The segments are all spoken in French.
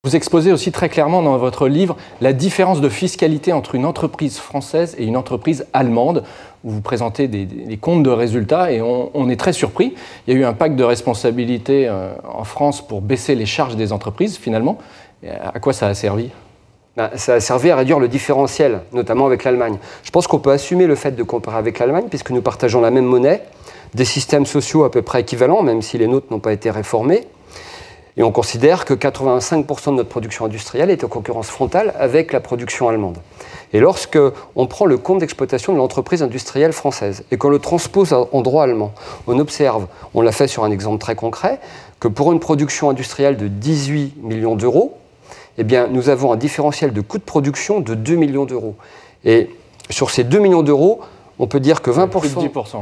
Vous exposez aussi très clairement dans votre livre la différence de fiscalité entre une entreprise française et une entreprise allemande, où vous présentez des comptes de résultats et on est très surpris. Il y a eu un pacte de responsabilité en France pour baisser les charges des entreprises, finalement. À quoi ça a servi ? Ça a servi à réduire le différentiel, notamment avec l'Allemagne. Je pense qu'on peut assumer le fait de comparer avec l'Allemagne, puisque nous partageons la même monnaie, des systèmes sociaux à peu près équivalents, même si les nôtres n'ont pas été réformés. Et on considère que 85% de notre production industrielle est en concurrence frontale avec la production allemande. Et lorsque on prend le compte d'exploitation de l'entreprise industrielle française et qu'on le transpose en droit allemand, on observe, on l'a fait sur un exemple très concret, que pour une production industrielle de 18 millions d'euros, eh bien, nous avons un différentiel de coût de production de 2 millions d'euros. Et sur ces 2 millions d'euros, on peut dire que 20%... Plus de 10%.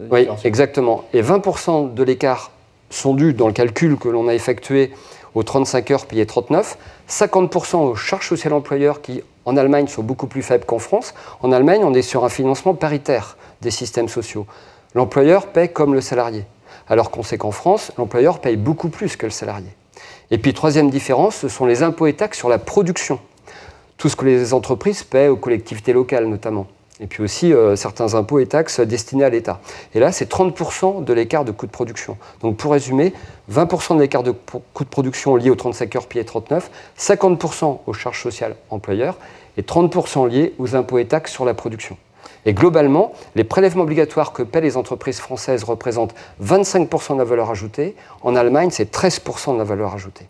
Oui, exactement. Et 20% de l'écart sont dus dans le calcul que l'on a effectué aux 35 heures payées 39, 50% aux charges sociales employeurs qui, en Allemagne, sont beaucoup plus faibles qu'en France. En Allemagne, on est sur un financement paritaire des systèmes sociaux. L'employeur paie comme le salarié, alors qu'on sait qu'en France, l'employeur paye beaucoup plus que le salarié. Et puis, troisième différence, ce sont les impôts et taxes sur la production. Tout ce que les entreprises paient aux collectivités locales, notamment. Et puis aussi certains impôts et taxes destinés à l'État. Et là, c'est 30% de l'écart de coût de production. Donc pour résumer, 20% de l'écart de coût de production lié aux 35 heures payées 39, 50% aux charges sociales employeurs et 30% liés aux impôts et taxes sur la production. Et globalement, les prélèvements obligatoires que paient les entreprises françaises représentent 25% de la valeur ajoutée. En Allemagne, c'est 13% de la valeur ajoutée.